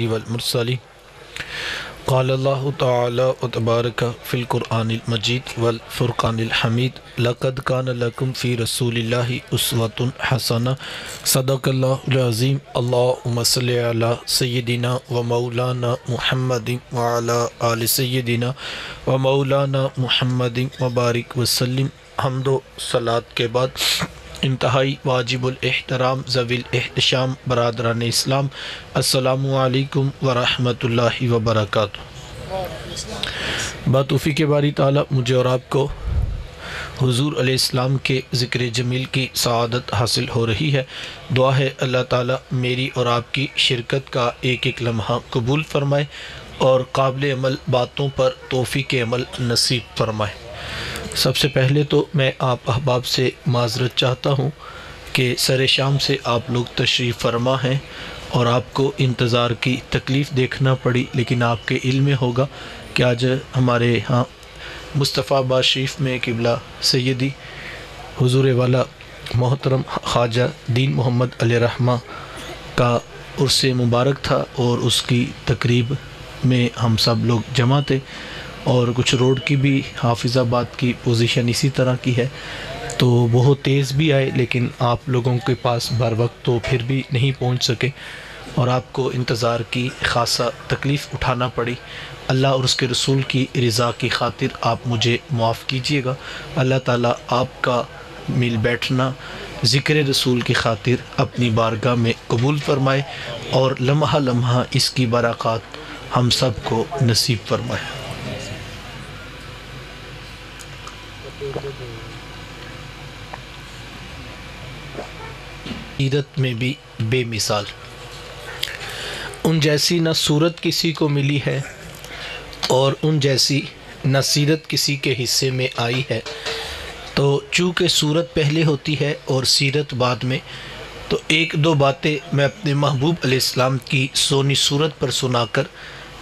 والمرسلين قال الله تعالى وتبارك في القرآن المجيد والفرقان الحميد لقد كان لكم في رسول الله أسوة حسنة صدق الله العظيم اللهم صل على سيدنا ومولانا محمد وعلى آل سيدنا ومولانا محمد وبارك وسلم۔ حمد و صلاۃ کے بعد انتہائی واجب الاحترام ذوی الاحتشام برادران اسلام، السلام علیکم ورحمۃ اللہ وبرکاتہ۔ بتوفیق باری تعالیٰ مجھے اور آپ کو حضور علیہ السلام کے ذکر جمیل کی سعادت حاصل ہو رہی ہے۔ دعا ہے اللہ تعالیٰ میری اور آپ کی شرکت کا ایک ایک لمحہ قبول فرمائے اور قابل عمل باتوں پر توفیق عمل نصیب فرمائے۔ سب سے پہلے تو میں آپ احباب سے معذرت چاہتا ہوں کہ سر شام سے آپ لوگ تشریف فرما ہیں اور آپ کو انتظار کی تکلیف دیکھنا پڑی، لیکن آپ کے علم میں ہوگا کہ آج ہمارے ہاں مصطفیٰ آباد شریف میں قبلہ سیدی حضور والا محترم خواجہ دین محمد علیہ رحمہ کا عرس مبارک تھا اور اس کی تقریب میں ہم سب لوگ جمع تھے، اور کچھ روڈ کی بھی حافظ آباد کی پوزیشن اسی طرح کی ہے، تو بہت تیز بھی آئے لیکن آپ لوگوں کے پاس بر وقت تو پھر بھی نہیں پہنچ سکے اور آپ کو انتظار کی خاصا تکلیف اٹھانا پڑی۔ اللہ اور اس کے رسول کی رضا کی خاطر آپ مجھے معاف کیجئے گا۔ اللہ تعالیٰ آپ کا مل بیٹھنا ذکر رسول کی خاطر اپنی بارگاہ میں قبول فرمائے اور لمحہ لمحہ اس کی برکات ہم سب کو نصیب فرمائے۔ سیرت میں بھی بے مثال، ان جیسی نہ صورت کسی کو ملی ہے اور ان جیسی نہ سیرت کسی کے حصے میں آئی ہے، تو چونکہ صورت پہلے ہوتی ہے اور سیرت بعد میں، تو ایک دو باتیں میں اپنے محبوب علیہ السلام کی سونی صورت پر سنا کر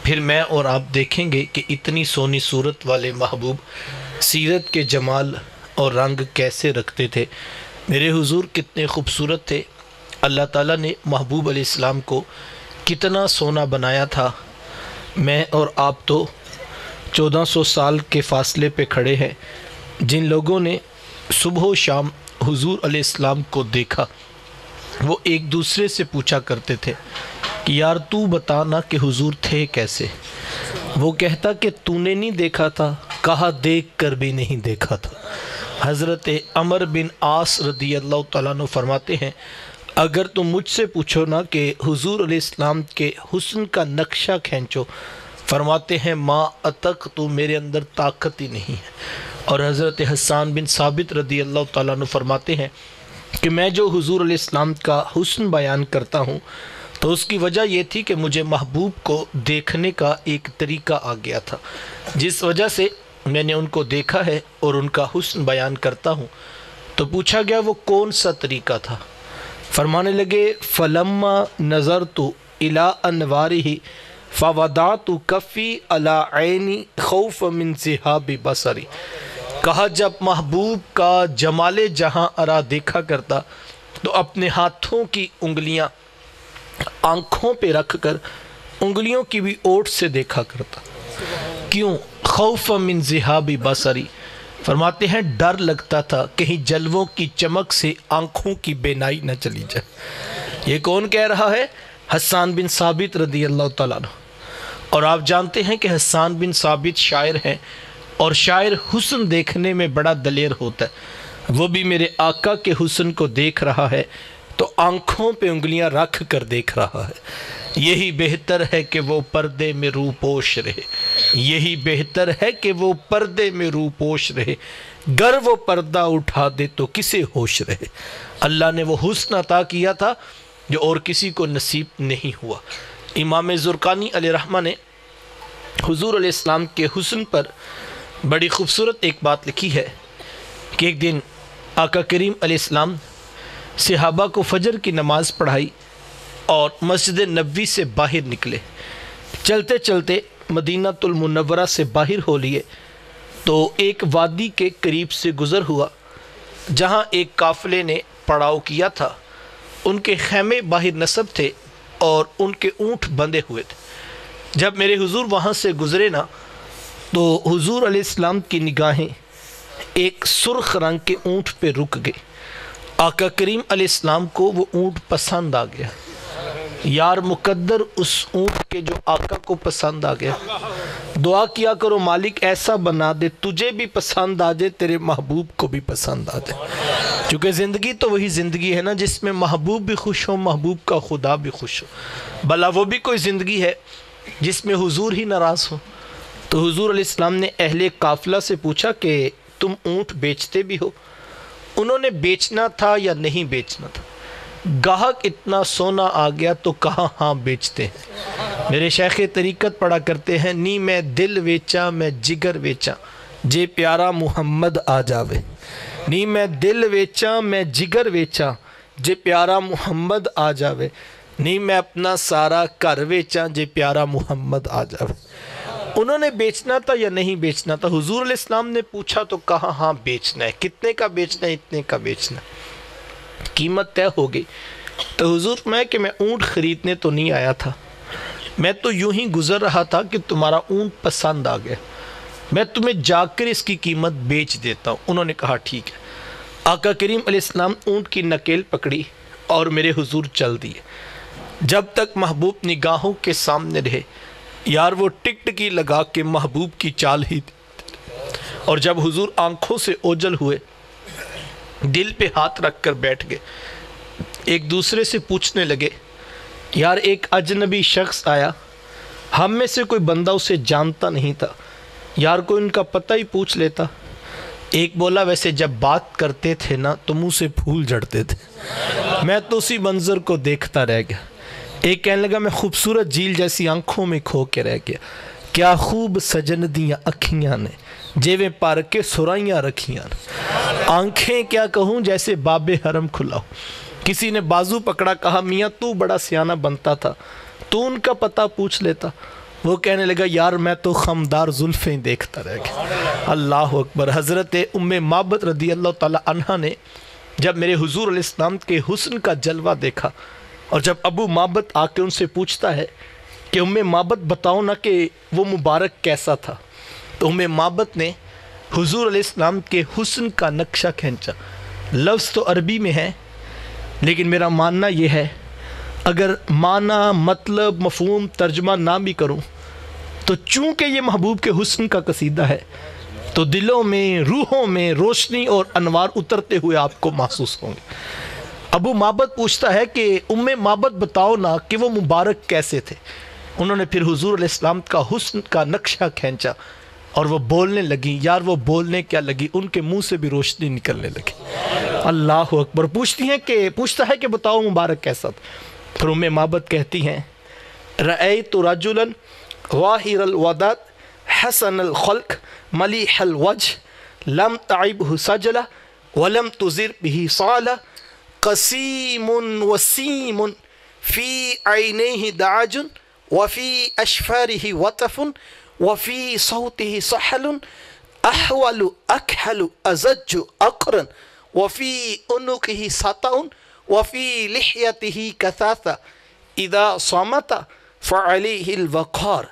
پھر میں اور آپ دیکھیں گے کہ اتنی سونی صورت والے محبوب سیرت کے جمال اور رنگ کیسے رکھتے تھے، میرے حضور کتنے خوبصورت تھے، اللہ تعالیٰ نے محبوب علیہ السلام کو کتنا سونا بنایا تھا۔ میں اور آپ تو 1400 سال کے فاصلے پہ کھڑے ہیں، جن لوگوں نے صبح و شام حضور علیہ السلام کو دیکھا وہ ایک دوسرے سے پوچھا کرتے تھے کہ یار تو بتانا کہ حضور تھے کیسے؟ وہ کہتا کہ تو نے نہیں دیکھا تھا، کہا دیکھ کر بھی نہیں دیکھا تھا۔ حضرت عمر بن عاص رضی اللہ تعالیٰ عنہ فرماتے ہیں اگر تم مجھ سے پوچھو نا کہ حضور علیہ السلام کے حسن کا نقشہ کھینچو، فرماتے ہیں ما اتق، تو میرے اندر طاقت ہی نہیں ہے۔ اور حضرت حسان بن ثابت رضی اللہ تعالیٰ عنہ فرماتے ہیں کہ میں جو حضور علیہ السلام کا حسن بیان کرتا ہوں تو اس کی وجہ یہ تھی کہ مجھے محبوب کو دیکھنے کا ایک طریقہ آ گیا تھا، جس وجہ سے میں نے ان کو دیکھا ہے اور ان کا حسن بیان کرتا ہوں۔ تو پوچھا گیا وہ کون سا طریقہ تھا؟ فرمانے لگے فلما نظرت الی انوارہ فوضعت کفی علی عینی خوف من ذہاب بصری، کہا جب محبوب کا جمال جہاں ارا دیکھا کرتا تو اپنے ہاتھوں کی انگلیاں آنکھوں پہ رکھ کر انگلیوں کی بھی اوٹ سے دیکھا کرتا۔ کیوں؟ خوف من ذہاب بصری، فرماتے ہیں ڈر لگتا تھا کہیں جلووں کی چمک سے آنکھوں کی بینائی نہ چلی جائے۔ یہ کون کہہ رہا ہے؟ حسان بن ثابت رضی اللہ تعالیٰ عنہ۔ اور آپ جانتے ہیں کہ حسان بن ثابت شاعر ہیں، اور شاعر حسن دیکھنے میں بڑا دلیر ہوتا ہے۔ وہ بھی میرے آقا کے حسن کو دیکھ رہا ہے تو آنکھوں پہ انگلیاں رکھ کر دیکھ رہا ہے۔ یہی بہتر ہے کہ وہ پردے میں رو پوش رہے، یہی بہتر ہے کہ وہ پردے میں رو پوش رہے، گر وہ پردہ اٹھا دے تو کسے ہوش رہے۔ اللہ نے وہ حسن عطا کیا تھا جو اور کسی کو نصیب نہیں ہوا۔ امام زرقانی علیہ رحمہ نے حضور علیہ السلام کے حسن پر بڑی خوبصورت ایک بات لکھی ہے کہ ایک دن آقا کریم علیہ السلام صحابہ کو فجر کی نماز پڑھائی اور مسجد نبوی سے باہر نکلے۔ چلتے چلتے مدینہ المنورہ سے باہر ہو لیے تو ایک وادی کے قریب سے گزر ہوا جہاں ایک قافلے نے پڑاؤ کیا تھا۔ ان کے خیمے باہر نصب تھے اور ان کے اونٹ بندھے ہوئے تھے۔ جب میرے حضور وہاں سے گزرے نا تو حضور علیہ السلام کی نگاہیں ایک سرخ رنگ کے اونٹ پہ رک گئے۔ آقا کریم علیہ السلام کو وہ اونٹ پسند آ گیا۔ یار مقدر اس اونٹ کے جو آقا کو پسند آ گیا، دعا کیا کرو مالک ایسا بنا دے تجھے بھی پسند آ جائے، تیرے محبوب کو بھی پسند آ جائے۔ کیونکہ زندگی تو وہی زندگی ہے نا جس میں محبوب بھی خوش ہو، محبوب کا خدا بھی خوش ہو۔ بھلا وہ بھی کوئی زندگی ہے جس میں حضور ہی ناراض ہو؟ تو حضور علیہ السلام نے اہل قافلہ سے پوچھا کہ تم اونٹ بیچتے بھی ہو؟ انہوں نے بیچنا تھا یا نہیں بیچنا تھا؟ گاہک اتنا سونا آ گیا تو کہاں ہاں بیچتے ہیں۔ میرے شیخ طریقت پڑھا کرتے ہیں، نی میں دل ویچا میں جگر ویچا جے پیارا محمد آ جاوے۔ نی میں دل ویچا میں جگر ویچا جے پیارا محمد آ جاوے۔ نی میں اپنا سارا گھر ویچا جے پیارا محمد آ جاوے۔ انہوں نے بیچنا تھا یا نہیں بیچنا تھا؟ حضور علیہ السلام نے پوچھا تو کہا ہاں بیچنا ہے۔ کتنے کا بیچنا ہے؟ اتنے کا بیچنا ہے۔ قیمت طے ہو گئی تو حضور میں کہ میں اونٹ خریدنے تو نہیں آیا تھا، میں تو یوں ہی گزر رہا تھا کہ تمہارا اونٹ پسند آ گیا، میں تمہیں جا کر اس کی قیمت بیچ دیتا ہوں۔ انہوں نے کہا ٹھیک ہے۔ آقا کریم علیہ السلام اونٹ کی نکیل پکڑی اور میرے حضور چل دیے۔ جب تک محبوب نگاہوں کے سامنے رہے، یار وہ ٹک ٹکی لگا کے محبوب کی چال ہی تھی۔ اور جب حضور آنکھوں سے اوجل ہوئے، دل پہ ہاتھ رکھ کر بیٹھ گئے، ایک دوسرے سے پوچھنے لگے، یار ایک اجنبی شخص آیا، ہم میں سے کوئی بندہ اسے جانتا نہیں تھا، یار کوئی ان کا پتہ ہی پوچھ لیتا۔ ایک بولا ویسے جب بات کرتے تھے نا تو منہ سے پھول جھڑتے تھے، میں تو اسی منظر کو دیکھتا رہ گیا۔ ایک کہنے لگا میں خوبصورت جھیل جیسی آنکھوں میں کھو کے رہ گیا، کیا خوب سجن دیاں اکھیاں نے جیویں پر کے سرائیاں رکھیاں، آنکھیں کیا کہوں جیسے باب حرم کھلا ہو۔ کسی نے بازو پکڑا، کہا میاں تو بڑا سیانہ بنتا تھا، تو ان کا پتہ پوچھ لیتا۔ وہ کہنے لگا یار میں تو خمدار زلفیں دیکھتا رہ گیا۔ اللہ اکبر۔ حضرت ام معبد رضی اللہ تعالی عنہ نے جب میرے حضور علیہ السلام کے حسن کا جلوہ دیکھا، اور جب ابو معبد آ کے ان سے پوچھتا ہے کہ ام معبد بتاؤ نا کہ وہ مبارک کیسا تھا، تو ام معبد نے حضور علیہ السلام کے حسن کا نقشہ کھینچا۔ لفظ تو عربی میں ہے لیکن میرا ماننا یہ ہے اگر معنی مطلب مفہوم ترجمہ نہ بھی کروں تو چونکہ یہ محبوب کے حسن کا قصیدہ ہے تو دلوں میں روحوں میں روشنی اور انوار اترتے ہوئے آپ کو محسوس ہوں گے۔ ابو معبد پوچھتا ہے کہ ام معبد بتاؤ نا کہ وہ مبارک کیسے تھے۔ انہوں نے پھر حضور علیہ السلام کا حسن کا نقشہ کھینچا اور وہ بولنے لگی۔ یار وہ بولنے کیا لگی، ان کے منہ سے بھی روشنی نکلنے لگی۔ اللہ اکبر۔ پوچھتا ہے کہ بتاؤ مبارک کیسا تھا۔ پھر ام معبد کہتی ہیں رأیت رجلا ظاہر الوداد حسن الخلق ملیح الوجه لم تعبه سجلہ ولم تزر به صالہ قسیم وسیم فی عینیہ دعج وفی اشفارہ وطف وفی صوته سحل احول اکحل ازج اقرن وفی عنقہ سطع وفی لحیتہ کثاثہ اذا صمت فعلیہ الوقار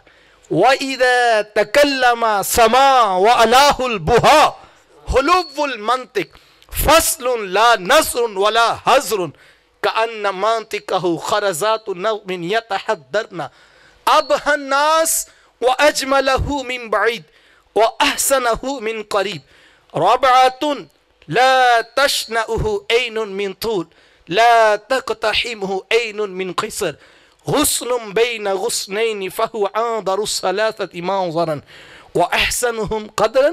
وَإِذَا تَكَلَّمَ سَمَا وَعَلَاهُ الْبُهَا حُلُوُّ الْمَنْطِقِ فَصْلٌ لَا نَصْرٌ وَلَا حَزْرٌ كَأَنَّ مَنْطِقَهُ خَرَزَاتُ نَغْمٍ يَتَحَدَّرْنَ أَبْهَى النَّاسِ وَأَجْمَلَهُ مِنْ بَعِيدٍ وَأَحْسَنَهُ مِنْ قَرِيبٍ رَبْعَةٌ لَا تَشْنَأُهُ عَيْنٌ مِنْ طُولٍ لَا تَقْتَحِمُهُ عَيْنٌ مِنْ قِصَرٍ غصن بين غصنين فهو عاذر الثلاثة منظرا وأحسنهم قدرا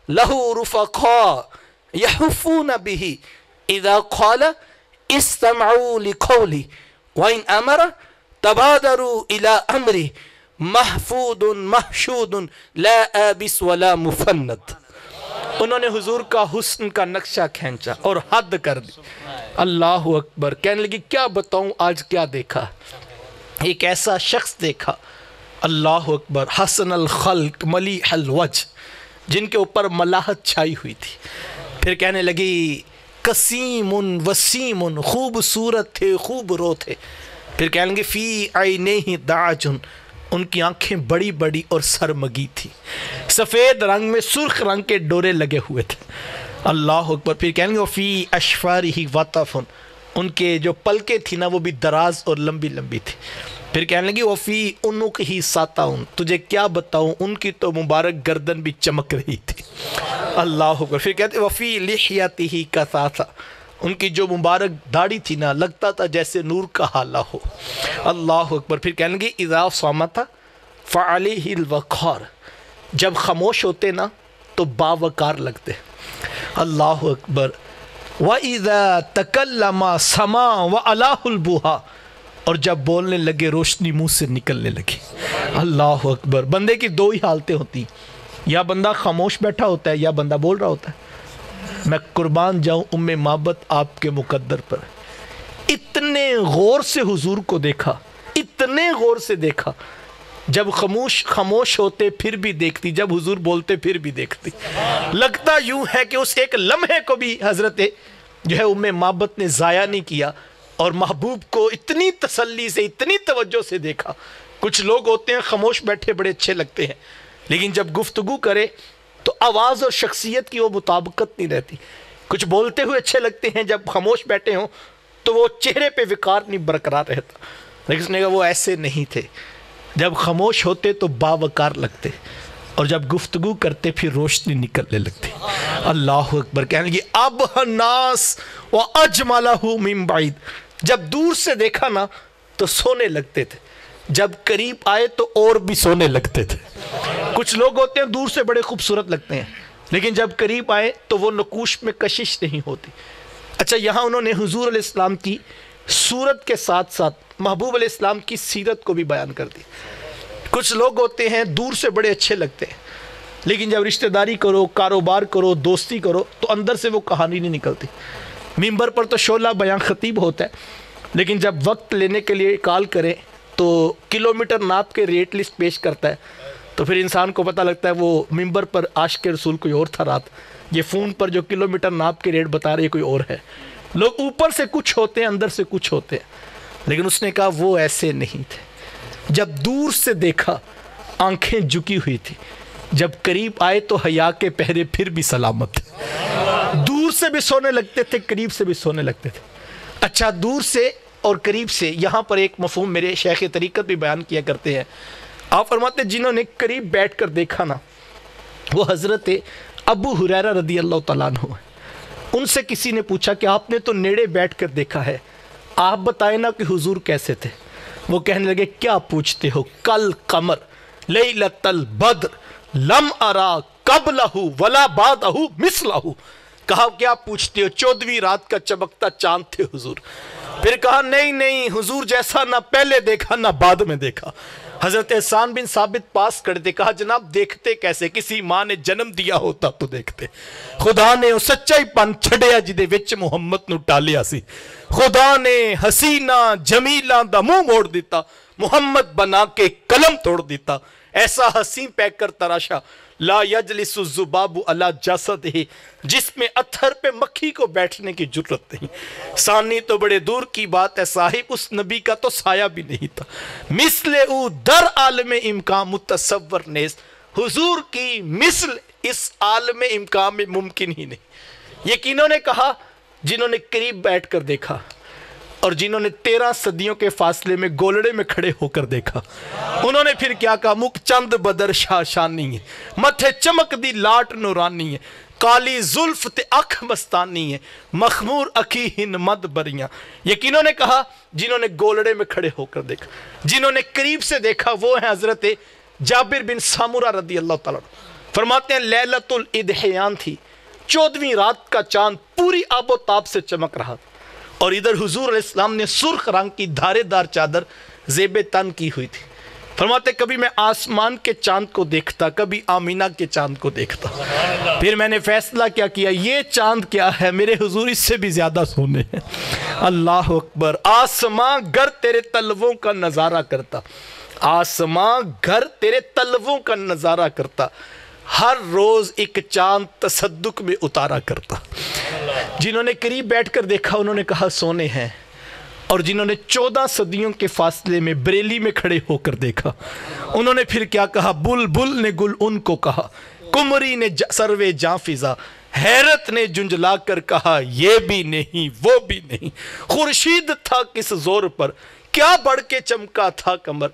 له رفقاء يحفون به إذا قال استمعوا لقولي وإن أمر تبادروا إلى أمره محفوظ محشود لا آبس ولا مفند۔ انہوں نے حضور کا حسن کا نقشہ کھینچا اور حد کر دی۔ اللہ اکبر۔ کہنے لگی کیا بتاؤں آج کیا دیکھا، ایک ایسا شخص دیکھا، اللہ اکبر، حسن الخلق ملیح الوجہ، جن کے اوپر ملاحت چھائی ہوئی تھی۔ پھر کہنے لگی قسیم وسیم، خوبصورت تھے، خوب رو تھے، پھر کہیں گے فی عینیہ دعج، ان کی آنکھیں بڑی بڑی اور سرمگی تھی، سفید رنگ میں سرخ رنگ کے ڈورے لگے ہوئے تھے، اللہ اکبر۔ پھر کہیں گے فی اشفارہ وطف، ان کے جو پلکیں تھی نا وہ بھی دراز اور لمبی لمبی تھی۔ پھر کہنے لگی وفی عنقہ ساتاؤن، تجھے کیا بتاؤں ان کی تو مبارک گردن بھی چمک رہی تھی، اللہ اکبر۔ پھر کہتے وفی لحیتہ کثاثہ، ان کی جو مبارک داڑھی تھی نا لگتا تھا جیسے نور کا حالہ ہو، اللہ اکبر۔ پھر کہنے لگی اذا صامت فعلیہ الوقار، جب خاموش ہوتے نا تو باوقار لگتے، اللہ اکبر۔ وَإِذَا تَكَلَّمَ سَمَا وَعَلَاهُ الْبُهَا، اور جب بولنے لگے روشنی منہ سے نکلنے لگی، اللہ اکبر۔ بندے کی دو ہی حالتیں ہوتی ہیں، یا بندہ خاموش بیٹھا ہوتا ہے یا بندہ بول رہا ہوتا ہے۔ میں قربان جاؤں ام مابت آپ کے مقدر پر، اتنے غور سے حضور کو دیکھا، اتنے غور سے دیکھا، جب خاموش ہوتے پھر بھی دیکھتی، جب حضور بولتے پھر بھی دیکھتی۔ لگتا یوں ہے کہ اس ایک لمحے کو بھی حضرت جو ہے ام مابت نے ضائع نہیں کیا، اور محبوب کو اتنی تسلی سے اتنی توجہ سے دیکھا۔ کچھ لوگ ہوتے ہیں خاموش بیٹھے بڑے اچھے لگتے ہیں، لیکن جب گفتگو کرے تو آواز اور شخصیت کی وہ مطابقت نہیں رہتی۔ کچھ بولتے ہوئے اچھے لگتے ہیں، جب خاموش بیٹھے ہوں تو وہ چہرے پہ وقار نہیں برقرار رہتا، لیکن اس نے کہا وہ ایسے نہیں تھے، جب خاموش ہوتے تو باوقار لگتے، اور جب گفتگو کرتے پھر روشنی نکلنے لگتی، اللہ اکبر۔ کہنے لگی اب الناس واجملہ من بعید، جب دور سے دیکھا نا تو سونے لگتے تھے، جب قریب آئے تو اور بھی سونے لگتے تھے۔ کچھ لوگ ہوتے ہیں دور سے بڑے خوبصورت لگتے ہیں، لیکن جب قریب آئے تو وہ نقوش میں کشش نہیں ہوتی۔ اچھا، یہاں انہوں نے حضور علیہ السلام کی صورت کے ساتھ ساتھ محبوب علیہ السلام کی سیرت کو بھی بیان کر دی۔ کچھ لوگ ہوتے ہیں دور سے بڑے اچھے لگتے ہیں، لیکن جب رشتہ داری کرو، کاروبار کرو، دوستی کرو تو اندر سے وہ کہانی نہیں نکلتی۔ ممبر پر تو شعلہ بیان خطیب ہوتا ہے، لیکن جب وقت لینے کے لیے کال کرے تو کلومیٹر ناپ کے ریٹ لسٹ پیش کرتا ہے، تو پھر انسان کو پتہ لگتا ہے وہ ممبر پر عاشق رسول کوئی اور تھا رات، یہ فون پر جو کلومیٹر ناپ کے ریٹ بتا رہے کوئی اور ہے۔ لوگ اوپر سے کچھ ہوتے ہیں اندر سے کچھ ہوتے ہیں، لیکن اس نے کہا وہ ایسے نہیں تھے۔ جب دور سے دیکھا آنکھیں جھکی ہوئی تھی، جب قریب آئے تو حیا کے پہرے پھر بھی سلامت تھے۔ دور سے بھی سونے لگتے تھے، قریب سے بھی سونے لگتے تھے۔ اچھا، دور سے اور قریب سے، یہاں پر ایک مفہوم میرے شیخ طریقت بھی بیان کیا کرتے ہیں۔ آپ فرماتے ہیں جنہوں نے قریب بیٹھ کر دیکھا نا وہ حضرت ابو ہریرہ رضی اللہ تعالیٰ عنہ ہیں۔ ان سے کسی نے پوچھا کہ آپ نے تو نیڑے بیٹھ کر دیکھا ہے، آپ بتائیں نا کہ حضور کیسے تھے؟ وہ کہنے لگے کیا پوچھتے ہو، کل قمر لیلۃ البدر لم ارا قبلہ ولا بعدہ مثلہ۔ کہا کیا پوچھتے ہو، 14ویں رات کا چمکتا چاند تھے حضور۔ پھر کہا نہیں حضور جیسا نہ پہلے دیکھا نہ بعد میں دیکھا۔ حضرت احسان بن ثابت پاس کرتے، کہا جناب دیکھتے کیسے، کسی ماں نے جنم دیا ہوتا تو دیکھتے۔ خدا نے وہ سچائی پن چھڑیا جدے وچ محمد نو ٹالیا سی، خدا نے حسینہ جمیلہ دا منہ موڑ دیتا، محمد بنا کے قلم توڑ دیتا۔ ایسا حسین پہ کر تراشا، لا یجلس الذباب علی جسدہ، جس میں اتھر پہ مکھی کو بیٹھنے کی جرت نہیں۔ ثانی تو بڑے دور کی بات ہے صاحب، اس نبی کا تو سایہ بھی نہیں تھا۔ مثل او در عالم امکان متصور نیز، حضور کی مثل اس عالم امکان میں ممکن ہی نہیں۔ یقینوں نے کہا جنہوں نے قریب بیٹھ کر دیکھا، اور جنہوں نے 13 صدیوں کے فاصلے میں گولڑے میں کھڑے ہو کر دیکھا، انہوں نے پھر کیا کہا، مک چند بدر شاشانی ہے، متھے چمک دی لاٹ نورانی ہے، کالی زلف تے اکھ مستانی ہے، مخمور اکھی ہن مد بریاں۔ یقینوں نے کہا جنہوں نے گولڑے میں کھڑے ہو کر دیکھا، جنہوں نے قریب سے دیکھا، وہ ہیں حضرت جابر بن سامورہ رضی اللہ تعالیٰ عنہ۔ فرماتے ہیں لیلۃ الاضحیان تھی، 14ویں رات کا چاند پوری آب و تاب سے چمک رہا تھا، اور ادھر حضور علیہ السلام نے سرخ رنگ کی دھارے دار چادر زیب تن کی ہوئی تھی۔ فرماتے کبھی میں آسمان کے چاند کو دیکھتا، کبھی آمینہ کے چاند کو دیکھتا، پھر میں نے فیصلہ کیا یہ چاند کیا ہے، میرے حضور اس سے بھی زیادہ سونے ہیں۔ اللہ اکبر۔ آسمان گھر تیرے تلووں کا نظارہ کرتا، آسمان گھر تیرے تلووں کا نظارہ کرتا، ہر روز ایک چاند تصدق میں اتارا کرتا۔ جنہوں نے قریب بیٹھ کر دیکھا انہوں نے کہا سونے ہیں، اور جنہوں نے 14 صدیوں کے فاصلے میں بریلی میں کھڑے ہو کر دیکھا، انہوں نے پھر کیا کہا؟ بلبل نے گل ان کو کہا، کمری نے سروے جاں فضا، حیرت نے جنجلا کر کہا یہ بھی نہیں وہ بھی نہیں، خورشید تھا کس زور پر کیا بڑھ کے چمکا تھا قمر،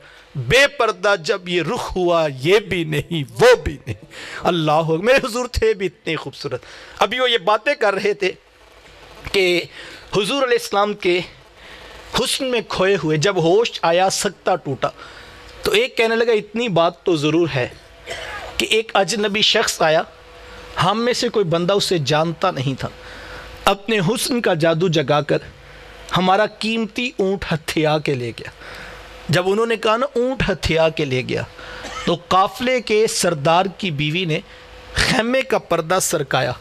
بے پردہ جب یہ رخ ہوا یہ بھی نہیں وہ بھی نہیں۔ اللہ میرے حضور تھے بھی اتنے خوبصورت۔ ابھی وہ یہ باتیں کر رہے تھے کہ حضور علیہ السلام کے حسن میں کھوئے ہوئے جب ہوش آیا سکتا ٹوٹا، تو ایک کہنے لگا اتنی بات تو ضرور ہے کہ ایک اجنبی شخص آیا، ہم میں سے کوئی بندہ اسے جانتا نہیں تھا، اپنے حسن کا جادو جگا کر ہمارا قیمتی اونٹ ہتھیا کے لے گیا۔ جب انہوں نے کہا نا اونٹ ہتھیا کے لے گیا، تو قافلے کے سردار کی بیوی نے خیمے کا پردہ سرکایا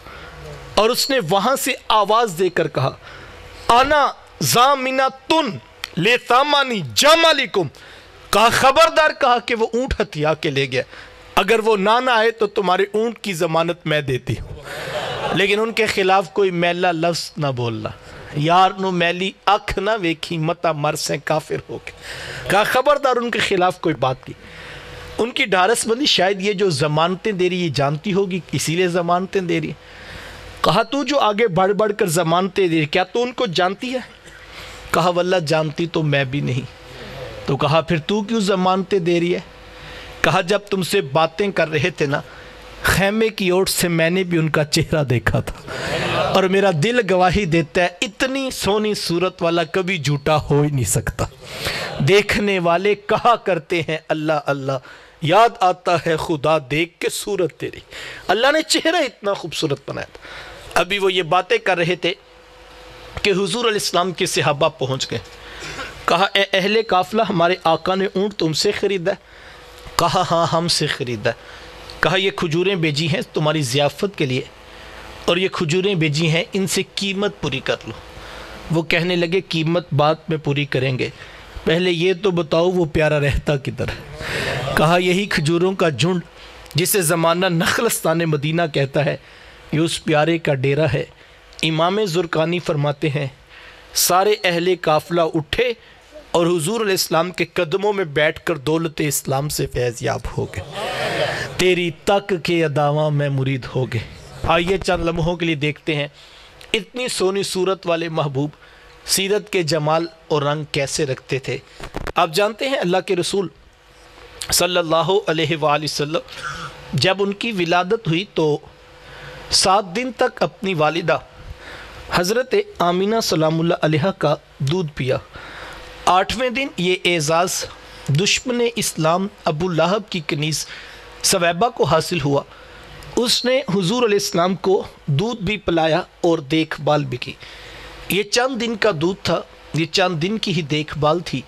اور اس نے وہاں سے آواز دے کر کہا انا ضامنۃ لثمن جملکم، کہا خبردار، کہا کہ وہ اونٹ ہتھیا کے لے گیا، اگر وہ نہ آئے تو تمہارے اونٹ کی ضمانت میں دیتی ہوں۔ لیکن ان کے خلاف کوئی میلا لفظ نہ بولنا، یار نو میلی اکھ نہ ویکھی متا مر سے کافر ہو کے، کہا خبردار ان کے خلاف کوئی بات کی۔ ان کی ڈھارس بندی شاید یہ جو ضمانتیں دے رہی یہ جانتی ہوگی، اسی لیے ضمانتیں دے رہی ہے۔ کہا تو جو آگے بڑھ بڑھ کر ضمانتیں دے رہی کیا تو ان کو جانتی ہے؟ کہا واللہ جانتی تو میں بھی نہیں۔ تو کہا پھر تو کیوں ضمانتیں دے رہی ہے؟ کہا جب تم سے باتیں کر رہے تھے نا، خیمے کی اوٹ سے میں نے بھی ان کا چہرہ دیکھا تھا، اور میرا دل گواہی دیتا ہے اتنی سونی صورت والا کبھی جھوٹا ہو ہی نہیں سکتا۔ دیکھنے والے کہا کرتے ہیں اللہ اللہ، یاد آتا ہے خدا دیکھ کے صورت تیری۔ اللہ نے چہرہ اتنا خوبصورت بنایا تھا۔ ابھی وہ یہ باتیں کر رہے تھے کہ حضور علیہ السلام کے صحابہ پہنچ گئے۔ کہا اے اہل قافلہ، ہمارے آقا نے اونٹ تم سے خریدا ہے؟ کہا ہاں ہم سے خریدا ہے۔ کہا یہ کھجوریں بیجی ہیں تمہاری ضیافت کے لیے، اور یہ کھجوریں بیجی ہیں ان سے قیمت پوری کر لو۔ وہ کہنے لگے قیمت بعد میں پوری کریں گے، پہلے یہ تو بتاؤ وہ پیارا رہتا کدھر ہے؟ کہا یہی کھجوروں کا جھنڈ جسے زمانہ نخلستان مدینہ کہتا ہے، یہ اس پیارے کا ڈیرہ ہے۔ امام زرقانی فرماتے ہیں سارے اہل قافلہ اٹھے اور حضور علیہ السلام کے قدموں میں بیٹھ کر دولت اسلام سے فیض یاب ہو گئے، تیری تک کے اداواں میں مرید ہو گئے۔ آئیے چند لمحوں کے لیے دیکھتے ہیں اتنی سونی صورت والے محبوب سیرت کے جمال اور رنگ کیسے رکھتے تھے۔ آپ جانتے ہیں اللہ کے رسول صلی اللہ علیہ وآلہ وسلم جب ان کی ولادت ہوئی تو 7 دن تک اپنی والدہ حضرت آمینہ سلام اللہ علیہ کا دودھ پیا۔ 8ویں دن یہ اعزاز دشمن اسلام ابو لہب کی کنیز سویبہ کو حاصل ہوا، اس نے حضور علیہ السلام کو دودھ بھی پلایا اور دیکھ بھال بھی کی۔ یہ چند دن کا دودھ تھا، یہ چند دن کی ہی دیکھ بھال تھی،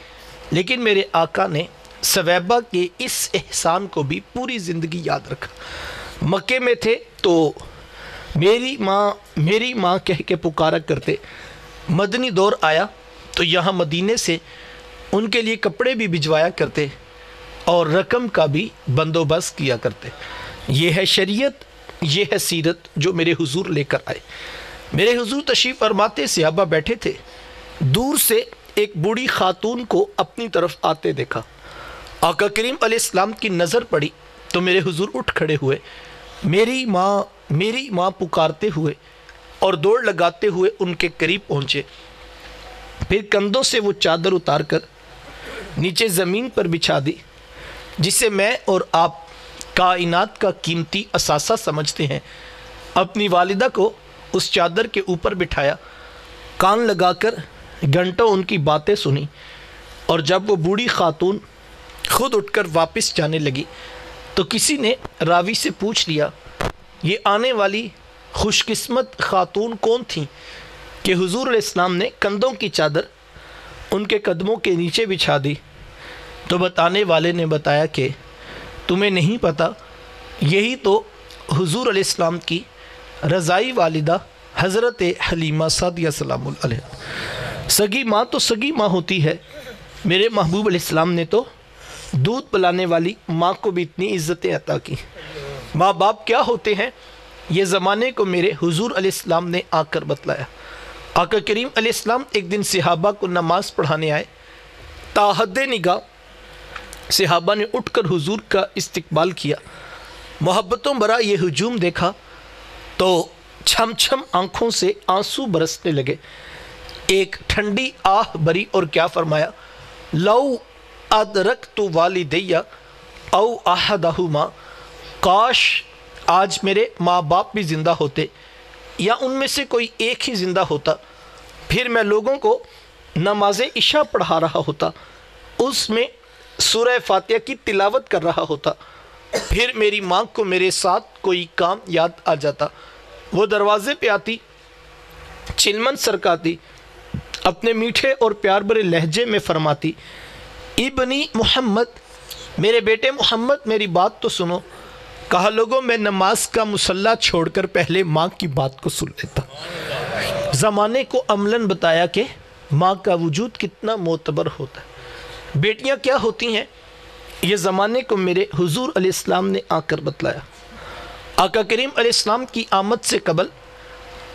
لیکن میرے آقا نے سویبہ کے اس احسان کو بھی پوری زندگی یاد رکھا۔ مکے میں تھے تو میری ماں کہہ کے پکارا کرتے، مدنی دور آیا تو یہاں مدینے سے ان کے لیے کپڑے بھی بھجوایا کرتے اور رقم کا بھی بندوبست کیا کرتے۔ یہ ہے شریعت، یہ ہے سیرت جو میرے حضور لے کر آئے۔ میرے حضور تشریف فرماتے، صحابہ بیٹھے تھے، دور سے ایک بوڑھی خاتون کو اپنی طرف آتے دیکھا۔ آقا کریم علیہ السلام کی نظر پڑی تو میرے حضور اٹھ کھڑے ہوئے، میری ماں پکارتے ہوئے اور دوڑ لگاتے ہوئے ان کے قریب پہنچے۔ پھر کندھوں سے وہ چادر اتار کر نیچے زمین پر بچھا دی، جسے میں اور آپ کائنات کا قیمتی اثاثہ سمجھتے ہیں۔ اپنی والدہ کو اس چادر کے اوپر بٹھایا، کان لگا کر گھنٹوں ان کی باتیں سنی، اور جب وہ بوڑھی خاتون خود اٹھ کر واپس جانے لگی تو کسی نے راوی سے پوچھ لیا یہ آنے والی خوش قسمت خاتون کون تھیں کہ حضور علیہ السلام نے کندھوں کی چادر ان کے قدموں کے نیچے بچھا دی؟ تو بتانے والے نے بتایا کہ تمہیں نہیں پتہ، یہی تو حضور علیہ السلام کی رضائی والدہ حضرت حلیمہ سعدیہ سلام اللہ علیہ۔ سگی ماں تو سگی ماں ہوتی ہے، میرے محبوب علیہ السلام نے تو دودھ پلانے والی ماں کو بھی اتنی عزتیں عطا کی۔ ماں باپ کیا ہوتے ہیں یہ زمانے کو میرے حضور علیہ السلام نے آ کر بتلایا۔ آقا کریم علیہ السلام ایک دن صحابہ کو نماز پڑھانے آئے۔ تاحد نگاہ صحابہ نے اٹھ کر حضور کا استقبال کیا، محبتوں بھرا یہ ہجوم دیکھا تو چھم چھم آنکھوں سے آنسو برسنے لگے۔ ایک ٹھنڈی آہ بری اور کیا فرمایا، لو ادرکت والدیہ او احدہما، کاش آج میرے ماں باپ بھی زندہ ہوتے یا ان میں سے کوئی ایک ہی زندہ ہوتا، پھر میں لوگوں کو نماز عشاء پڑھا رہا ہوتا، اس میں سورہ فاتحہ کی تلاوت کر رہا ہوتا، پھر میری ماں کو میرے ساتھ کوئی کام یاد آ جاتا، وہ دروازے پہ آتی، چلمن سرکاتی، اپنے میٹھے اور پیار بھرے لہجے میں فرماتی، ابنی محمد، میرے بیٹے محمد میری بات تو سنو۔ کہا لوگوں میں نماز کا مصلی چھوڑ کر پہلے ماں کی بات کو سن لیتا۔ زمانے کو عملاً بتایا کہ ماں کا وجود کتنا معتبر ہوتا ہے۔ بیٹیاں کیا ہوتی ہیں یہ زمانے کو میرے حضور علیہ السلام نے آ کر بتلایا۔ آقا کریم علیہ السلام کی آمد سے قبل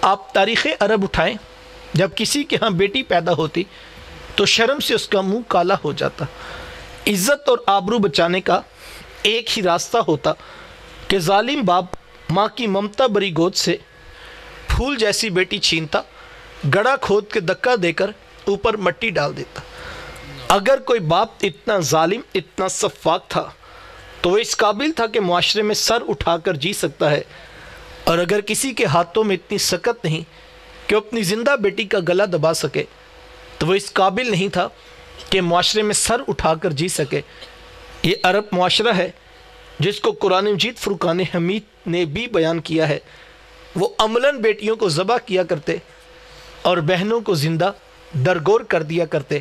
آپ تاریخ عرب اٹھائیں، جب کسی کے ہاں بیٹی پیدا ہوتی تو شرم سے اس کا منہ کالا ہو جاتا۔ عزت اور آبرو بچانے کا ایک ہی راستہ ہوتا کہ ظالم باپ ماں کی ممتا بری گود سے پھول جیسی بیٹی چھینتا، گڑھا کھود کے دکا دے کر اوپر مٹی ڈال دیتا۔ اگر کوئی باپ اتنا ظالم، اتنا سفاک تھا تو وہ اس قابل تھا کہ معاشرے میں سر اٹھا کر جی سکتا ہے، اور اگر کسی کے ہاتھوں میں اتنی سکت نہیں کہ وہ اپنی زندہ بیٹی کا گلا دبا سکے تو وہ اس قابل نہیں تھا کہ معاشرے میں سر اٹھا کر جی سکے۔ یہ عرب معاشرہ ہے جس کو قرآن مجید فرقان حمید نے بھی بیان کیا ہے۔ وہ عملاً بیٹیوں کو ذبح کیا کرتے اور بہنوں کو زندہ درگور کر دیا کرتے۔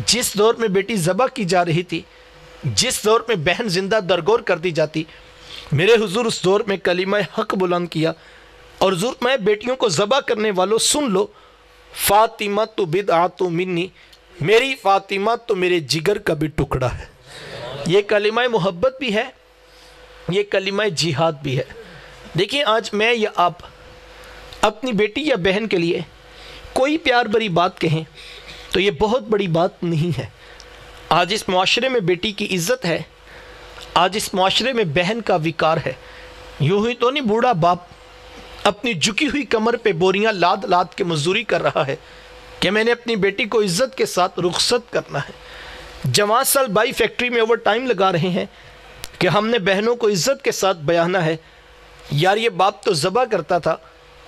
جس دور میں بیٹی ذبح کی جا رہی تھی، جس دور میں بہن زندہ درگور کر دی جاتی، میرے حضور اس دور میں کلمہ حق بلند کیا، اور حضور میں بیٹیوں کو ذبح کرنے والوں سن لو، فاطمہ تو بدعۃ منی، میری فاطمہ تو میرے جگر کا بھی ٹکڑا ہے۔ یہ کلمہ محبت بھی ہے، یہ کلمہ جہاد بھی ہے۔ دیکھیں آج میں یا آپ اپنی بیٹی یا بہن کے لیے کوئی پیار بری بات کہیں تو یہ بہت بڑی بات نہیں ہے۔ آج اس معاشرے میں بیٹی کی عزت ہے، آج اس معاشرے میں بہن کا وقار ہے۔ یوں ہی تو نہیں بوڑھا باپ اپنی جھکی ہوئی کمر پہ بوریاں لاد لاد کے مزدوری کر رہا ہے کہ میں نے اپنی بیٹی کو عزت کے ساتھ رخصت کرنا ہے۔ جوان سال بائی فیکٹری میں اوور ٹائم لگا رہے ہیں کہ ہم نے بہنوں کو عزت کے ساتھ بیانا ہے۔ یار یہ باپ تو ذبح کرتا تھا،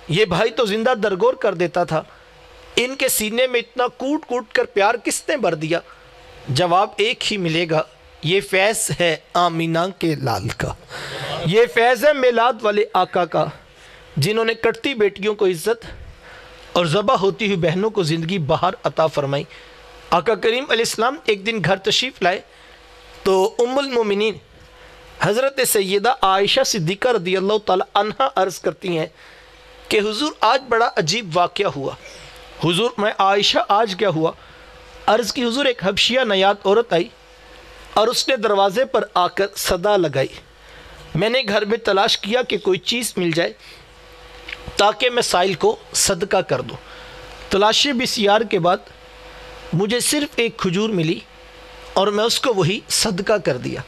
یہ بھائی تو زندہ درگور کر دیتا تھا، ان کے سینے میں اتنا کوٹ کوٹ کر پیار کس نے بھر دیا؟ جواب ایک ہی ملے گا، یہ فیض ہے آمینہ کے لال کا، یہ فیض ہے میلاد والے آقا کا، جنہوں نے کٹتی بیٹیوں کو عزت اور ذبح ہوتی ہوئی بہنوں کو زندگی بہار عطا فرمائی۔ آقا کریم علیہ السلام ایک دن گھر تشریف لائے تو ام المومنین حضرت سیدہ عائشہ صدیقہ رضی اللہ تعالی عنہا عرض کرتی ہیں کہ حضور آج بڑا عجیب واقعہ ہوا۔ حضور میں عائشہ آج کیا ہوا؟ عرض کی حضور ایک حبشیہ نیاد عورت آئی اور اس نے دروازے پر آ کر صدا لگائی۔ میں نے گھر میں تلاش کیا کہ کوئی چیز مل جائے تاکہ میں سائل کو صدقہ کر دوں۔ تلاشی بسیار کے بعد مجھے صرف ایک کھجور ملی اور میں اس کو وہی صدقہ کر دیا۔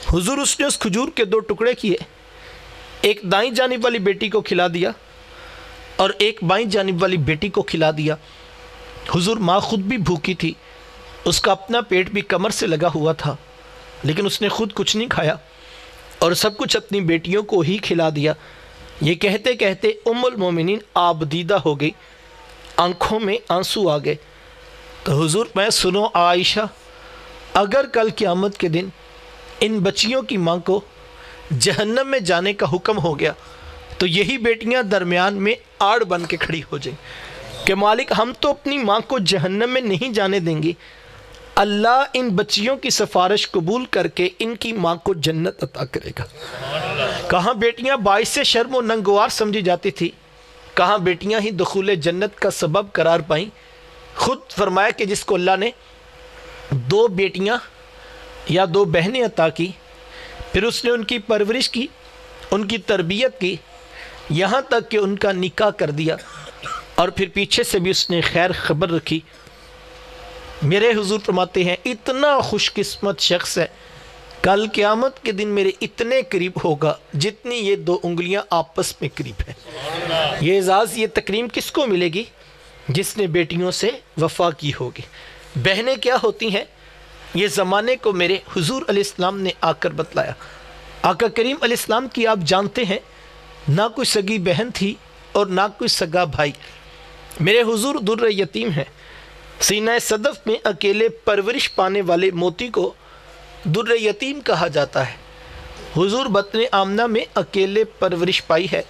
حضور اس نے اس کھجور کے 2 ٹکڑے کیے، ایک دائیں جانب والی بیٹی کو کھلا دیا اور ایک بائیں جانب والی بیٹی کو کھلا دیا۔ حضور ماں خود بھی بھوکی تھی، اس کا اپنا پیٹ بھی کمر سے لگا ہوا تھا، لیکن اس نے خود کچھ نہیں کھایا اور سب کچھ اپنی بیٹیوں کو ہی کھلا دیا۔ یہ کہتے کہتے ام المومنین آبدیدہ ہو گئی، آنکھوں میں آنسو آ گئے۔ تو حضور میں سنو عائشہ، اگر کل قیامت کے دن ان بچیوں کی ماں کو جہنم میں جانے کا حکم ہو گیا تو یہی بیٹیاں درمیان میں آڑ بن کے کھڑی ہو جائیں کہ مالک ہم تو اپنی ماں کو جہنم میں نہیں جانے دیں گی، اللہ ان بچیوں کی سفارش قبول کر کے ان کی ماں کو جنت عطا کرے گا۔ کہاں بیٹیاں باعث شرم و ننگوار سمجھی جاتی تھی، کہاں بیٹیاں ہی دخول جنت کا سبب قرار پائیں۔ خود فرمایا کہ جس کو اللہ نے 2 بیٹیاں یا 2 بہنیں عطا کی، پھر اس نے ان کی پرورش کی، ان کی تربیت کی، یہاں تک کہ ان کا نکاح کر دیا، اور پھر پیچھے سے بھی اس نے خیر خبر رکھی۔ میرے حضور فرماتے ہیں اتنا خوش قسمت شخص ہے، کل قیامت کے دن میرے اتنے قریب ہوگا جتنی یہ 2 انگلیاں آپس میں قریب ہیں۔ یہ اعزاز، یہ تکریم کس کو ملے گی؟ جس نے بیٹیوں سے وفا کی ہوگی۔ بہنیں کیا ہوتی ہیں؟ یہ زمانے کو میرے حضور علیہ السلام نے آ کر بتلایا۔ آقا کریم علیہ السلام کی آپ جانتے ہیں نہ کوئی سگی بہن تھی اور نہ کوئی سگا بھائی۔ میرے حضور در یتیم ہیں۔ سینہ صدف میں اکیلے پرورش پانے والے موتی کو در یتیم کہا جاتا ہے۔ حضور بطن آمنہ میں اکیلے پرورش پائی ہے،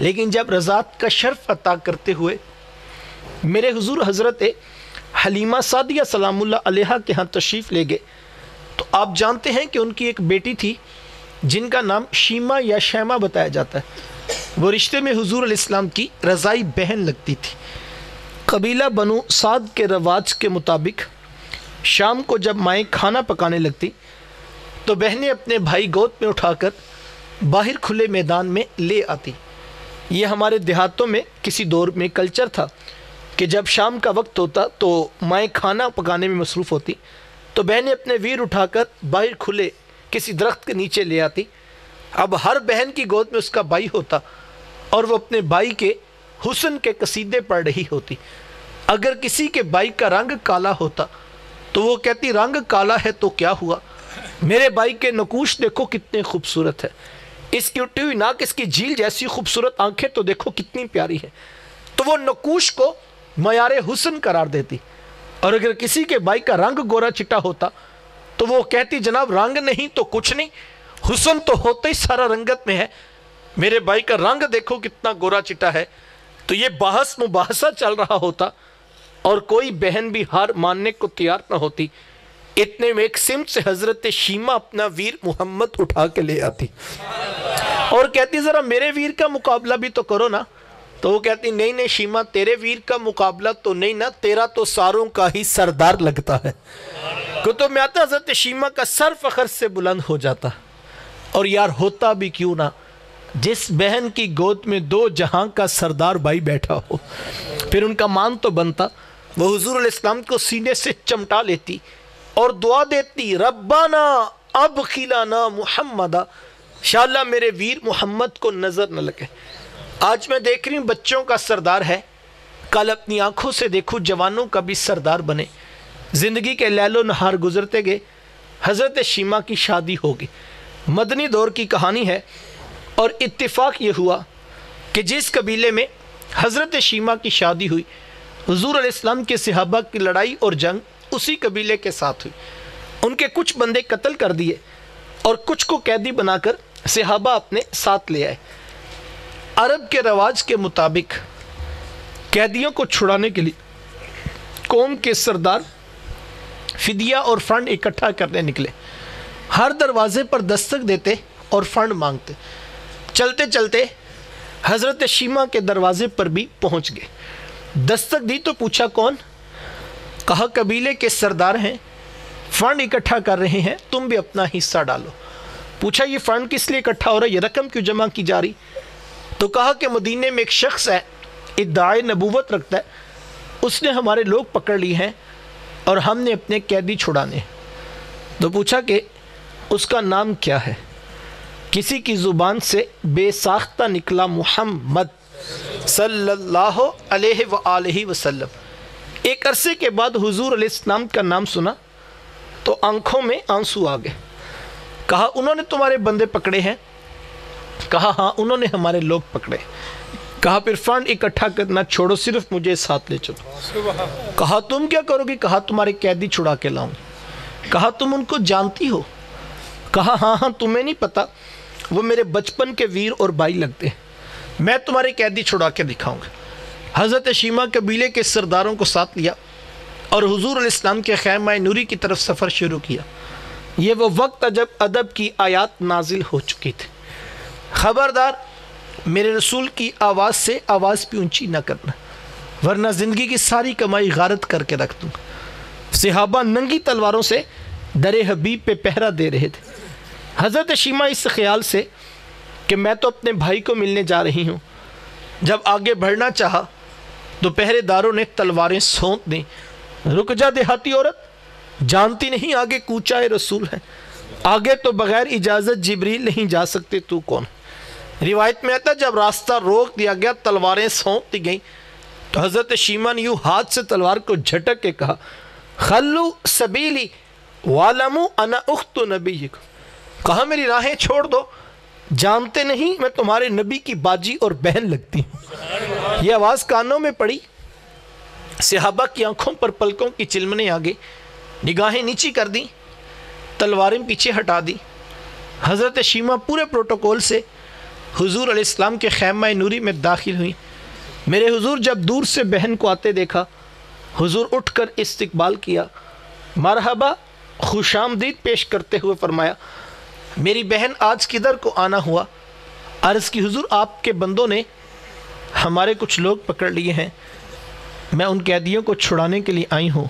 لیکن جب رضاعت کا شرف عطا کرتے ہوئے میرے حضور حضرت حلیمہ سعدیہ سلام اللہ علیہا کے ہاں تشریف لے گئے تو آپ جانتے ہیں کہ ان کی ایک بیٹی تھی جن کا نام شیمہ یا شیمہ بتایا جاتا ہے۔ وہ رشتے میں حضور علیہ السلام کی رضائی بہن لگتی تھی۔ قبیلہ بنو سعد کے رواج کے مطابق شام کو جب مائیں کھانا پکانے لگتی تو بہنیں اپنے بھائی گود میں اٹھا کر باہر کھلے میدان میں لے آتی۔ یہ ہمارے دیہاتوں میں کسی دور میں کلچر تھا کہ جب شام کا وقت ہوتا تو مائیں کھانا پکانے میں مصروف ہوتی تو بہنیں اپنے ویر اٹھا کر باہر کھلے کسی درخت کے نیچے لے آتی۔ اب ہر بہن کی گود میں اس کا بھائی ہوتا اور وہ اپنے بھائی کے حسن کے قصیدے پڑھ رہی ہوتی۔ اگر کسی کے بھائی کا رنگ کالا ہوتا تو وہ کہتی رنگ کالا ہے تو کیا ہوا، میرے بھائی کے نقوش دیکھو کتنے خوبصورت ہے، اس کی اٹھی ہوئی ناک، اس کی جھیل جیسی خوبصورت آنکھیں تو دیکھو کتنی پیاری ہے۔ تو وہ نقوش کو معیار حسن قرار دیتی۔ اور اگر کسی کے بھائی کا رنگ گورا چٹا ہوتا تو وہ کہتی جناب رنگ نہیں تو کچھ نہیں، حسن تو ہوتا ہی سارا رنگت میں ہے، میرے بھائی کا رنگ دیکھو کتنا گورا چٹا ہے۔ تو یہ بحث مباحثہ چل رہا ہوتا اور کوئی بہن بھی ہار ماننے کو تیار نہ ہوتی۔ اتنے میں ایک سمت سے حضرت شیمہ اپنا ویر محمد اٹھا کے لے آتی اور کہتی ذرا میرے ویر کا مقابلہ بھی تو کرو نا۔ تو وہ کہتی نہیں نہیں شیمہ، تیرے ویر کا مقابلہ تو نہیں نا، تیرا تو ساروں کا ہی سردار لگتا ہے۔ کتب میں آتا حضرت شیمہ کا سر فخر سے بلند ہو جاتا، اور یار ہوتا بھی کیوں نہ جس بہن کی گود میں 2 جہاں کا سردار بھائی بیٹھا ہو۔ پھر ان کا مان تو بنتا، وہ حضور علیہ السلام کو سینے سے چمٹا لیتی اور دعا دیتی ربنا اب خلانا محمدہ، انشاءاللہ میرے ویر محمد کو نظر نہ لگے۔ آج میں دیکھ رہی ہوں بچوں کا سردار ہے، کل اپنی آنکھوں سے دیکھو جوانوں کا بھی سردار بنے۔ زندگی کے لیل و نہار گزرتے گئے، حضرت شیمہ کی شادی ہوگی۔ مدنی دور کی کہانی ہے، اور اتفاق یہ ہوا کہ جس قبیلے میں حضرت شیمہ کی شادی ہوئی، حضور علیہ السلام کے صحابہ کی لڑائی اور جنگ اسی قبیلے کے ساتھ ہوئی۔ ان کے کچھ بندے قتل کر دیے اور کچھ کو قیدی بنا کر صحابہ اپنے ساتھ لے آئے۔ عرب کے رواج کے مطابق قیدیوں کو چھڑانے کے لیے قوم کے سردار فدیہ اور فنڈ اکٹھا کرنے نکلے۔ ہر دروازے پر دستک دیتے اور فنڈ مانگتے۔ چلتے چلتے حضرت شیمہ کے دروازے پر بھی پہنچ گئے۔ دستک دی تو پوچھا کون؟ کہا قبیلے کے سردار ہیں، فنڈ اکٹھا کر رہے ہیں، تم بھی اپنا حصہ ڈالو۔ پوچھا یہ فنڈ کس لیے اکٹھا ہو رہا ہے، یہ رقم کیوں جمع کی جا رہی؟ تو کہا کہ مدینے میں ایک شخص ہے، ادعائے نبوت رکھتا ہے، اس نے ہمارے لوگ پکڑ لی ہیں اور ہم نے اپنے قیدی چھڑانے۔ تو پوچھا کہ اس کا نام کیا ہے؟ کسی کی زبان سے بے ساختہ نکلا محمد صلی اللہ علیہ وآلہ وسلم۔ ایک عرصے کے بعد حضور علیہ السلام کا نام سنا تو آنکھوں میں آنسو آ گئے۔ کہا انہوں نے تمہارے بندے پکڑے ہیں؟ کہا ہاں انہوں نے ہمارے لوگ پکڑے۔ کہا پھر فنڈ اکٹھا کرنا چھوڑو، صرف مجھے ساتھ لے چلو۔ کہا تم کیا کرو گی؟ کہا تمہارے قیدی چھڑا کے لاؤں۔ کہا تم ان کو جانتی ہو؟ کہا ہاں ہاں، تمہیں نہیں پتا، وہ میرے بچپن کے ویر اور بھائی لگتے ہیں، میں تمہارے قیدی چھڑا کے دکھاؤں گا۔ حضرت شیمہ قبیلے کے سرداروں کو ساتھ لیا اور حضور علیہ السلام کے خیمہ نوری کی طرف سفر شروع کیا۔ یہ وہ وقت تھا جب ادب کی آیات نازل ہو چکی تھی۔ خبردار میرے رسول کی آواز سے آواز بھی اونچی نہ کرنا، ورنہ زندگی کی ساری کمائی غارت کر کے رکھ دوں گا۔ صحابہ ننگی تلواروں سے در حبیب پہ پہرا دے رہے تھے۔ حضرت شیمہ اس خیال سے کہ میں تو اپنے بھائی کو ملنے جا رہی ہوں، جب آگے بڑھنا چاہا تو پہرے داروں نے تلواریں سونت دیں۔ رک جا دیہاتی عورت، جانتی نہیں آگے کوچا رسول ہے، آگے تو بغیر اجازت جبریل نہیں جا سکتے، تو کون؟ روایت میں آتا جب راستہ روک دیا گیا، تلواریں سونپ دی گئیں، تو حضرت شیمہ نے یوں ہاتھ سے تلوار کو جھٹک کے کہا خلو سبیلی وَعْلَمُوا أَنَا أُخْتُ نَبِيِّكُمْ، کہا میری راہیں چھوڑ دو، جانتے نہیں میں تمہارے نبی کی باجی اور بہن لگتی ہوں۔ یہ آواز کانوں میں پڑی، صحابہ کی آنکھوں پر پلکوں کی چلمنے آگے، نگاہیں نیچی کر دیں، تلواریں پیچھے ہٹا دی۔ حضرت شیمہ پورے پروٹوکول سے حضور علیہ السلام کے خیمہ نوری میں داخل ہوئی۔ میرے حضور جب دور سے بہن کو آتے دیکھا، حضور اٹھ کر استقبال کیا، مرحبا خوش آمدید پیش کرتے ہوئے فرمایا میری بہن آج کدھر کو آنا ہوا؟ عرض کی حضور آپ کے بندوں نے ہمارے کچھ لوگ پکڑ لیے ہیں، میں ان قیدیوں کو چھڑانے کے لیے آئی ہوں۔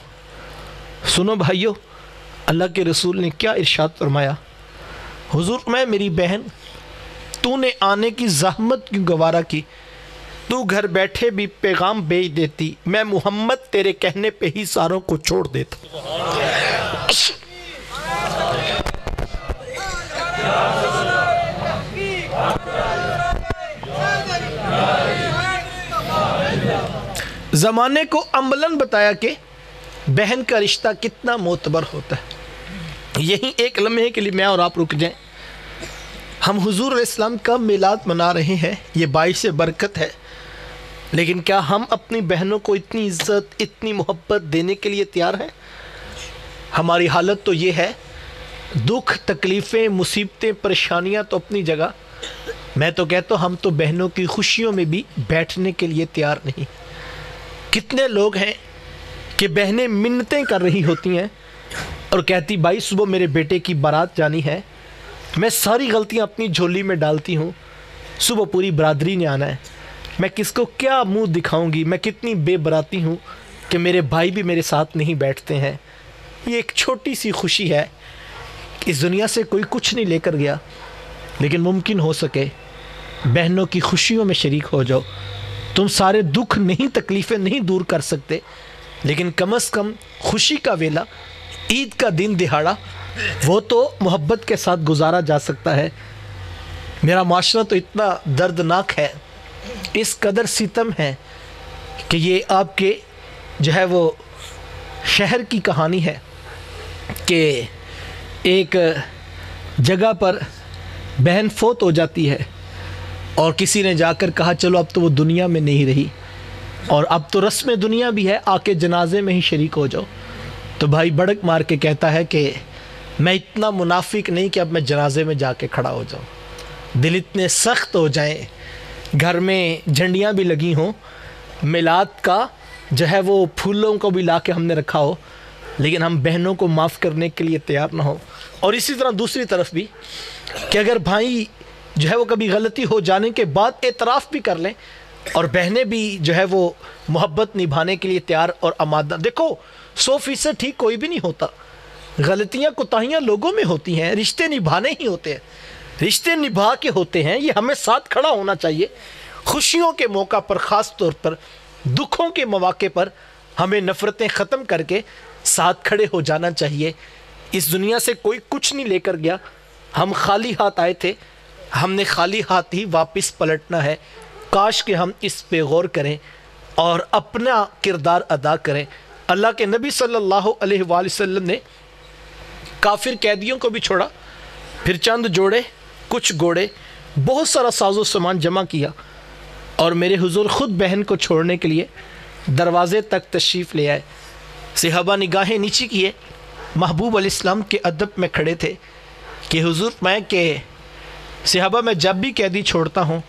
سنو بھائیو، اللہ کے رسول نے کیا ارشاد فرمایا، حضور میں میری بہن تو نے آنے کی زحمت کیوں گوارا کی، تو گھر بیٹھے بھی پیغام بھیج دیتی، میں محمد تیرے کہنے پہ ہی ساروں کو چھوڑ دیتا۔ زمانے کو عملاً بتایا کہ بہن کا رشتہ کتنا معتبر ہوتا ہے۔ یہی ایک لمحے کے لیے میں اور آپ رک جائیں۔ ہم حضور علیہ السلام کا میلاد منا رہے ہیں، یہ باعث برکت ہے، لیکن کیا ہم اپنی بہنوں کو اتنی عزت، اتنی محبت دینے کے لیے تیار ہیں؟ ہماری حالت تو یہ ہے، دکھ، تکلیفیں، مصیبتیں، پریشانیاں تو اپنی جگہ، میں تو کہتا ہوں ہم تو بہنوں کی خوشیوں میں بھی بیٹھنے کے لیے تیار نہیں۔ کتنے لوگ ہیں کہ بہنیں منتیں کر رہی ہوتی ہیں اور کہتی بھائی صبح میرے بیٹے کی بارات جانی ہے، میں ساری غلطیاں اپنی جھولی میں ڈالتی ہوں، صبح پوری برادری نے آنا ہے، میں کس کو کیا منہ دکھاؤں گی، میں کتنی بے براتی ہوں کہ میرے بھائی بھی میرے ساتھ نہیں بیٹھتے ہیں۔ یہ ایک چھوٹی سی خوشی ہے، اس دنیا سے کوئی کچھ نہیں لے کر گیا، لیکن ممکن ہو سکے بہنوں کی خوشیوں میں شریک ہو جاؤ۔ تم سارے دکھ نہیں، تکلیفیں نہیں دور کر سکتے، لیکن کم از کم خوشی کا ویلا، عید کا دن دہاڑا، وہ تو محبت کے ساتھ گزارا جا سکتا ہے۔ میرا معاشرہ تو اتنا دردناک ہے، اس قدر ستم ہے کہ یہ آپ کے جو ہے وہ شہر کی کہانی ہے کہ ایک جگہ پر بہن فوت ہو جاتی ہے اور کسی نے جا کر کہا چلو اب تو وہ دنیا میں نہیں رہی اور اب تو رسم دنیا بھی ہے، آ کے جنازے میں ہی شریک ہو جاؤ۔ تو بھائی بڑک مار کے کہتا ہے کہ میں اتنا منافق نہیں کہ اب میں جنازے میں جا کے کھڑا ہو جاؤں۔ دل اتنے سخت ہو جائیں، گھر میں جھنڈیاں بھی لگی ہوں، میلاد کا جو ہے وہ پھولوں کو بھی لا کے ہم نے رکھا ہو، لیکن ہم بہنوں کو معاف کرنے کے لیے تیار نہ ہو۔ اور اسی طرح دوسری طرف بھی کہ اگر بھائی جو ہے وہ کبھی غلطی ہو جانے کے بعد اعتراف بھی کر لیں اور بہنیں بھی جو ہے وہ محبت نبھانے کے لیے تیار اور آمادہ۔ دیکھو 100% ٹھیک کوئی بھی نہیں ہوتا، غلطیاں کوتاہیاں لوگوں میں ہوتی ہیں، رشتے نبھانے ہی ہوتے ہیں، رشتے نبھا کے ہوتے ہیں، یہ ہمیں ساتھ کھڑا ہونا چاہیے۔ خوشیوں کے موقع پر، خاص طور پر دکھوں کے مواقع پر ہمیں نفرتیں ختم کر کے ساتھ کھڑے ہو جانا چاہیے۔ اس دنیا سے کوئی کچھ نہیں لے کر گیا، ہم خالی ہاتھ آئے تھے، ہم نے خالی ہاتھ ہی واپس پلٹنا ہے۔ کاش کہ ہم اس پہ غور کریں اور اپنا کردار ادا کریں۔ اللہ کے نبی صلی اللہ علیہ وآلہ وسلم نے کافر قیدیوں کو بھی چھوڑا، پھر چند جوڑے، کچھ گھوڑے، بہت سارا ساز و سامان جمع کیا اور میرے حضور خود بہن کو چھوڑنے کے لیے دروازے تک تشریف لے آئے۔ صحابہ نگاہیں نیچی کیے، محبوب علیہ السلام کے ادب میں کھڑے تھے کہ حضور میں کہ صحابہ میں جب بھی قیدی چھوڑتا ہوں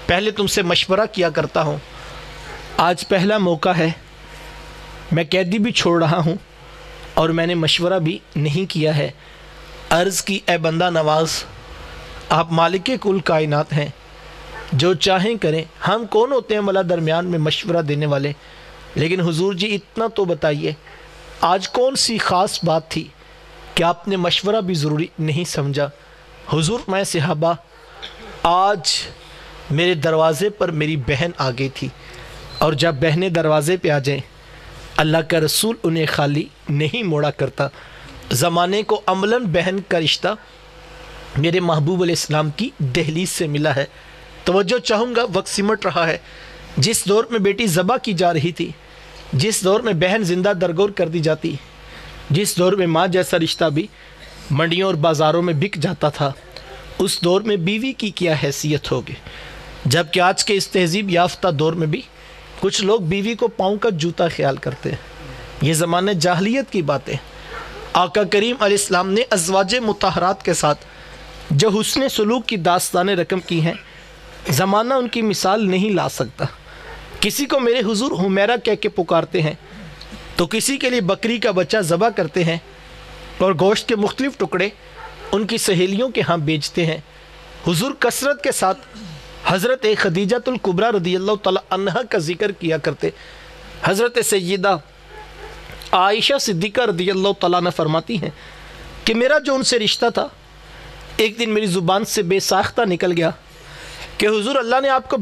پہلے تم سے مشورہ کیا کرتا ہوں، آج پہلا موقع ہے، میں قیدی بھی چھوڑ رہا ہوں اور میں نے مشورہ بھی نہیں کیا ہے۔ عرض کی اے بندہ نواز، آپ مالک کل کائنات ہیں، جو چاہیں کریں، ہم کون ہوتے ہیں ملا درمیان میں مشورہ دینے والے، لیکن حضور جی اتنا تو بتائیے آج کون سی خاص بات تھی کہ آپ نے مشورہ بھی ضروری نہیں سمجھا؟ حضور میں صحابہ آج میرے دروازے پر میری بہن آ گئی تھی، اور جب بہنیں دروازے پہ آ جائیں اللہ کا رسول انہیں خالی نہیں موڑا کرتا۔ زمانے کو عملاً بہن کا رشتہ میرے محبوب علیہ السلام کی دہلیز سے ملا ہے۔ توجہ چاہوں گا، وقت سمٹ رہا ہے۔ جس دور میں بیٹی ذبح کی جا رہی تھی، جس دور میں بہن زندہ درگور کر دی جاتی، جس دور میں ماں جیسا رشتہ بھی منڈیوں اور بازاروں میں بک جاتا تھا، اس دور میں بیوی کی کیا حیثیت ہوگی؟ جبکہ آج کے اس تہذیب یافتہ دور میں بھی کچھ لوگ بیوی کو پاؤں کا جوتا خیال کرتے ہیں۔ یہ زمانہ جاہلیت کی باتیں۔ آقا کریم علیہ السلام نے ازواج مطہرات کے ساتھ جو حسن سلوک کی داستانیں رقم کی ہیں، زمانہ ان کی مثال نہیں لا سکتا۔ کسی کو میرے حضور حمیرہ کہہ کے پکارتے ہیں تو کسی کے لیے بکری کا بچہ ذبح کرتے ہیں اور گوشت کے مختلف ٹکڑے ان کی سہیلیوں کے ہاں بیچتے ہیں۔ حضور کثرت کے ساتھ حضرت خدیجۃ الکبریٰ رضی اللہ تعالی عنہا کا ذکر کیا کرتے۔ حضرت سیدہ عائشہ صدیقہ رضی اللہ تعالیٰ عنہ فرماتی ہیں کہ میرا جو ان سے رشتہ تھا ایک دن میری زبان سے بے ساختہ نکل گیا کہ حضور اللہ نے آپ کو